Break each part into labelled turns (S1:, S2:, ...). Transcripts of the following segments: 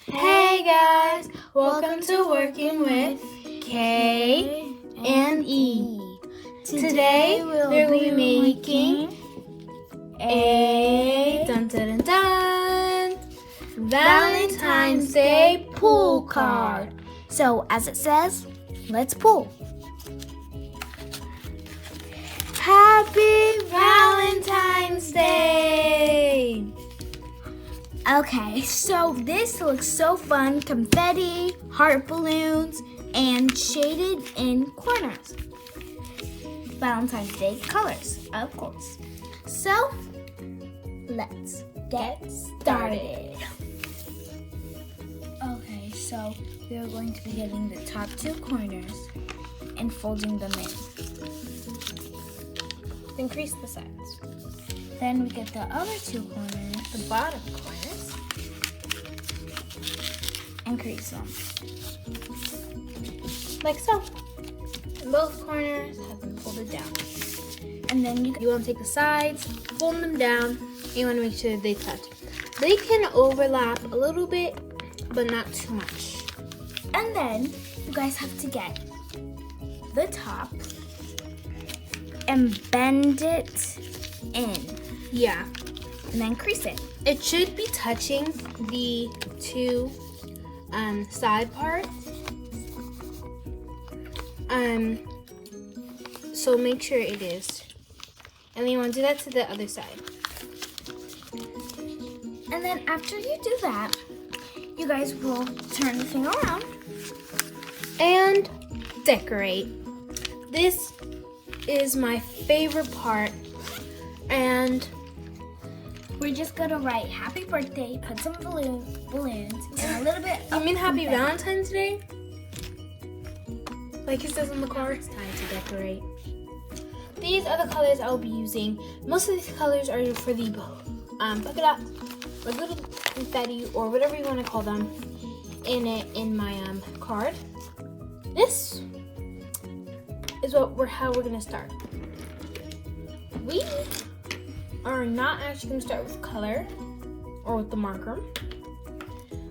S1: Hey guys, welcome to Working with K and E. Today we'll be making a dun dun dun dun Valentine's Day pull card.
S2: So as it says, let's pull.
S1: Happy Valentine's Day!
S2: Okay, so this looks so fun. Confetti, heart balloons, and shaded in corners. Valentine's Day colors, of course. So, let's get started. Okay, so we're going to be getting the top two corners and folding them in.
S1: Increase the sides.
S2: Then we get the other two corners,
S1: The bottom corners.
S2: increase them.
S1: Like so. And both corners have been folded down.
S2: And then you
S1: You want to take the sides, fold them down, and you want to make sure they touch. They can overlap a little bit, but not too much.
S2: And then you guys have to get the top and bend it in
S1: Yeah.
S2: and then crease it.
S1: It should be touching the two side parts. So make sure it is. And then you want to do that to the other side.
S2: And then after you do that, you guys will turn the thing around.
S1: And decorate. This is my favorite part. And
S2: We're just gonna write happy birthday, put some balloons, and a little bit
S1: you
S2: of
S1: mean happy
S2: confetti.
S1: Valentine's Day? Like it says on the card, it's time to decorate. These are the colors I'll be using. Most of these colors are for the polka dots, or little confetti, or whatever you want to call them, in my card. This is how we're gonna start. We are not actually gonna start with color or with the marker.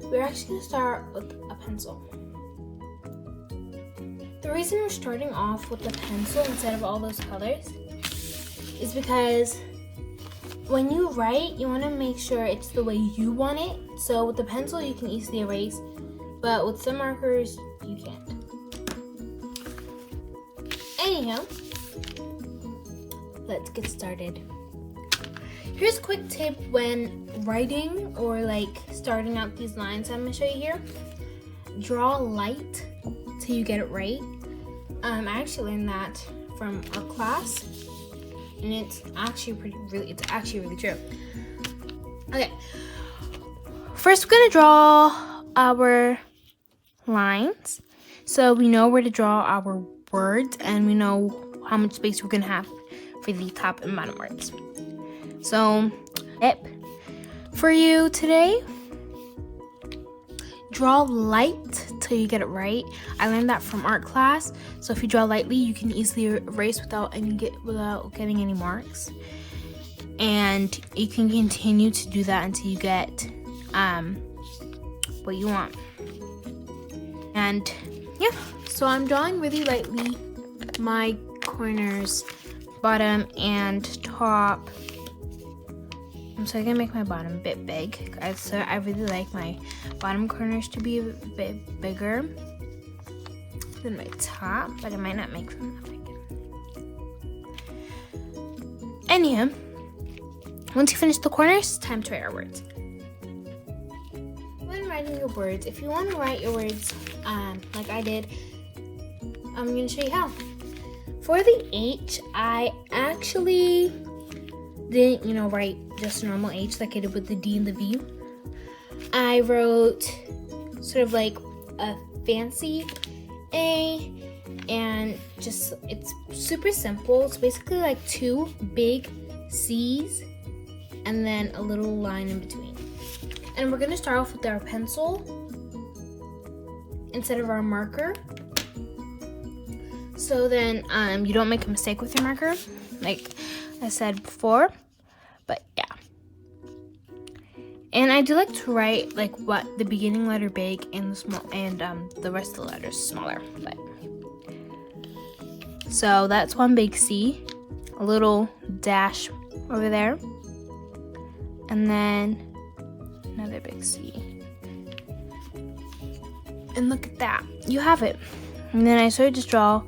S1: We're actually gonna start with a pencil. The reason we're starting off with the pencil instead of all those colors is because when you write, you want to make sure it's the way you want it. So with the pencil, you can easily erase, but with some markers, you can't. Anyhow, let's get started. Here's a quick tip when writing or like starting out these lines I'm gonna show you here. Draw light till you get it right. I actually learned that from our class, and it's actually really true. Okay, first we're gonna draw our lines, so we know where to draw our words, and we know how much space we're gonna have for the top and bottom words. So, tip for you today: draw light till you get it right. I learned that from art class. So if you draw lightly, you can easily erase without getting any marks. And you can continue to do that until you get what you want. And yeah, so I'm drawing really lightly my corners, bottom and top. So I'm gonna make my bottom a bit big. So I really like my bottom corners to be a bit bigger than my top, but I might not make them that big. Anyhow, once you finish the corners, it's time to write our words. When writing your words, if you want to write your words like I did, I'm gonna show you how. For the H, I actually didn't, write just a normal H like I did with the D and the V. I wrote sort of like a fancy A, and just, it's super simple. It's basically like two big C's and then a little line in between. And we're gonna start off with our pencil instead of our marker. So then you don't make a mistake with your marker, like I said before. But yeah. And I do like to write like what the beginning letter big and the small and the rest of the letters smaller. But so that's one big C, a little dash over there, and then another big C. And look at that, you have it. And then I sort of just draw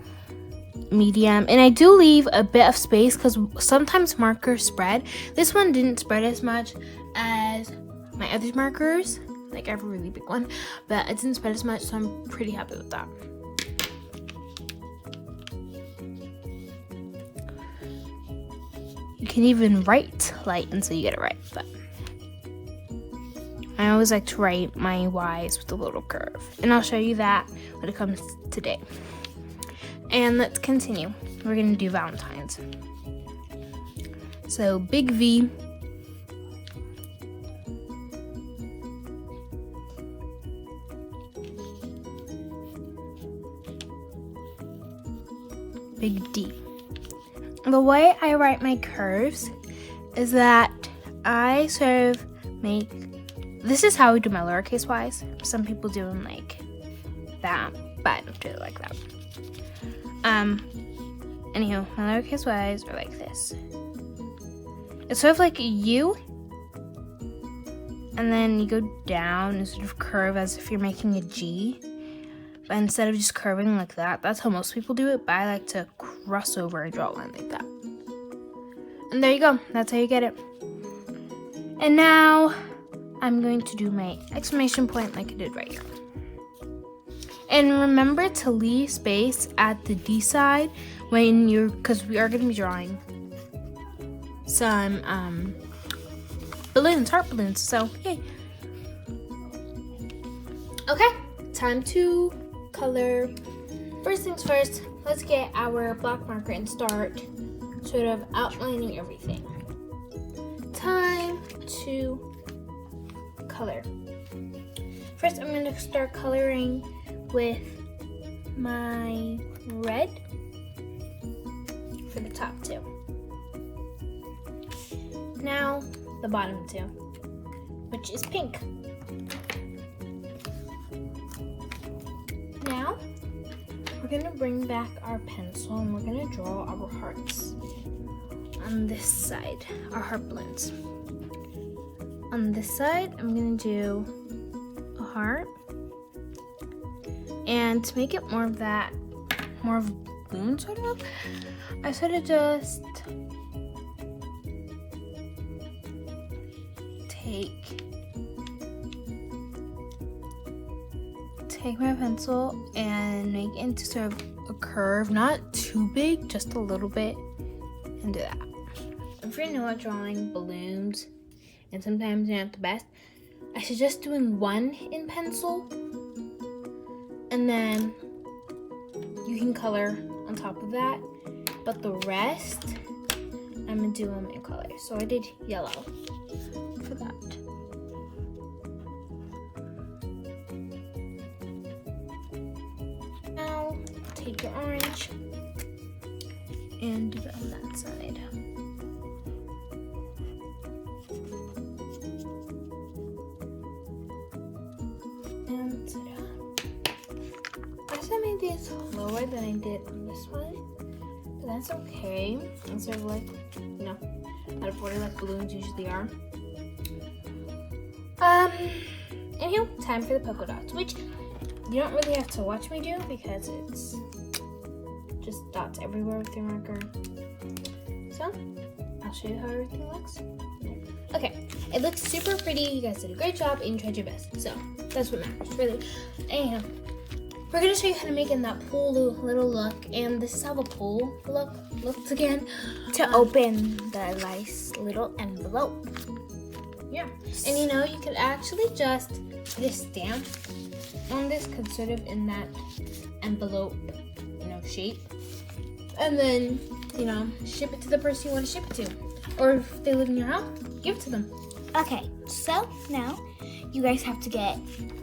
S1: medium, and I do leave a bit of space because sometimes markers spread. This one didn't spread as much as my other markers. Like I have a really big one, but it didn't spread as much, so I'm pretty happy with that. You can even write light until you get it right, but I always like to write my Y's with a little curve, and I'll show you that when it comes today. And let's continue. We're gonna do Valentines. So big V, big D. The way I write my curves is that I sort of make, this is how I do my lowercase y's. Some people do them like that, but I don't do it like that. Anyhow, my lowercase y's are like this. It's sort of like a U, and then you go down and sort of curve as if you're making a G. But instead of just curving like that, that's how most people do it, but I like to cross over and draw a line like that. And there you go, that's how you get it. And now I'm going to do my exclamation point like I did right here. And remember to leave space at the D side when you're, because we are going to be drawing some balloons, heart balloons, so yay. Okay, time to color. First things first, let's get our black marker and start sort of outlining everything. Time to color. First, I'm going to start coloring with my red for the top two. Now, the bottom two, which is pink. Now, we're gonna bring back our pencil and we're gonna draw our hearts on this side, our heart balloons. On this side, I'm gonna do a heart. And to make it more of that, more of a balloon sort of, I sort of just take my pencil and make it into sort of a curve, not too big, just a little bit, and do that. If you're new at drawing balloons, and sometimes you're not the best, I suggest doing one in pencil, and then you can color on top of that, but the rest, I'm gonna do them in color. So I did yellow for that. Now, take your orange and do it on that side. And I made these lower than I did on this one, but that's okay. It's sort of like, you know, out of order like balloons usually are. Anyhow, time for the polka dots, which you don't really have to watch me do because it's just dots everywhere with your marker. So, I'll show you how everything looks. Okay, it looks super pretty. You guys did a great job and you tried your best. So, that's what matters, really. Anyhow, we're gonna show you how to make in that pool little look, and this is how the pool looks again.
S2: To open the nice little envelope.
S1: Yeah, and you know, you could actually just put a stamp on this, cause sort of in that envelope, you know, shape, and then, you know, ship it to the person you want to ship it to, or if they live in your house, give it to them.
S2: Okay, so now you guys have to get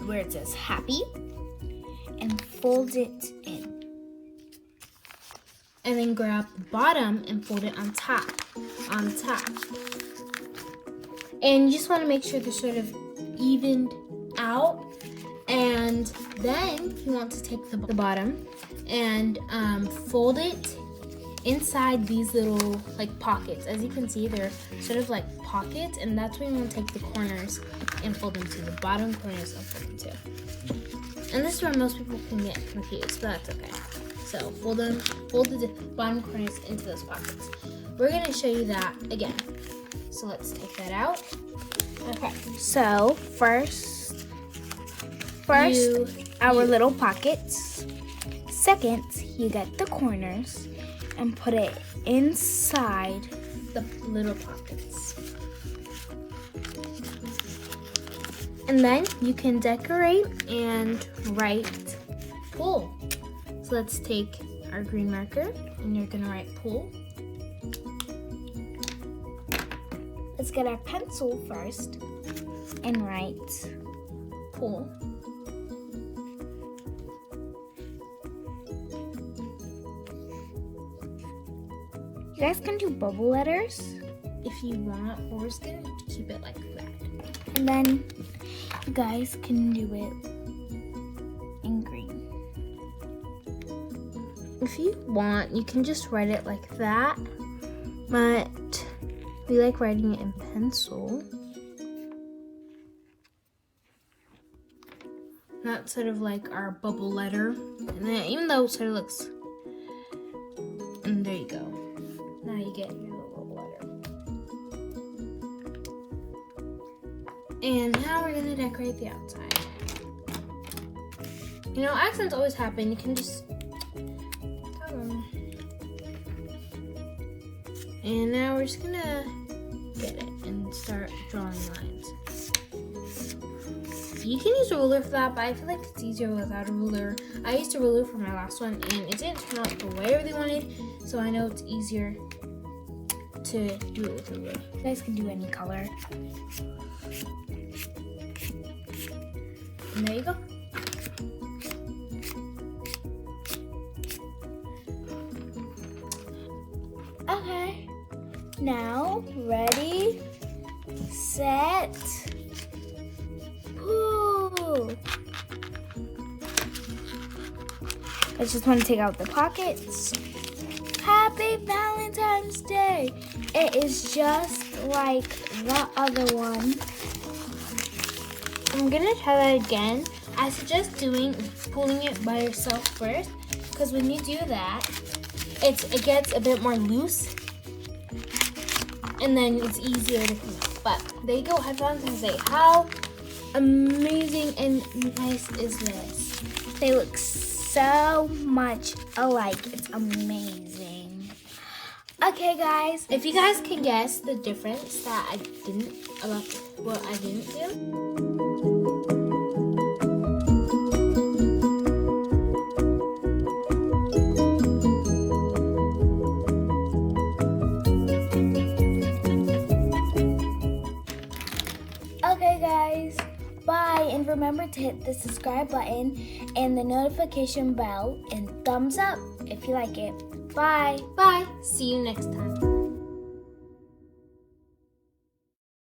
S2: where it says happy and fold it in.
S1: And then grab the bottom and fold it on top. And you just want to make sure they're sort of evened out. And then you want to take the bottom and fold it inside these little like pockets. As you can see, they're sort of like pockets, and that's where you want to take the corners and fold them to the bottom corners and fold them to. And this is where most people can get confused, but that's okay. So fold the bottom corners into those pockets. We're gonna show you that again. So let's take that out. Okay.
S2: So first our little pockets. Second, you get the corners and put it inside
S1: the little pockets. And then you can decorate and write pool. So let's take our green marker and you're gonna write pool.
S2: Let's get our pencil first and write
S1: pool.
S2: You guys can do bubble letters
S1: if you want, or we're just gonna keep it like that.
S2: And then you guys can do it in green.
S1: If you want, you can just write it like that, but we like writing it in pencil. That's sort of like our bubble letter. And then, even though it sort of looks, and there you go. Now you get your little bubble letter. And now we're gonna decorate the outside. You know, accents always happen. You can just tell them. And now we're just gonna get it and start drawing lines. You can use a ruler for that, but I feel like it's easier without a ruler. I used a ruler for my last one and it didn't turn out the way I really wanted, so I know it's easier to do it with a ruler.
S2: You guys can do any color.
S1: And there you go.
S2: Okay. Now, ready, set, pool. I just want to take out the pockets. Happy Valentine's Day. It is just like the other one.
S1: I'm gonna try that again. I suggest pulling it by yourself first, because when you do that, it gets a bit more loose, and then it's easier to come out. But there you go, Happy Valentine's Day. How amazing and nice is this?
S2: They look so much alike. It's amazing. Okay, guys.
S1: If you guys can guess the difference that I didn't about what I didn't do.
S2: Okay, guys. Bye. And remember to hit the subscribe button and the notification bell and thumbs up if you like it. Bye.
S1: Bye. See you next time.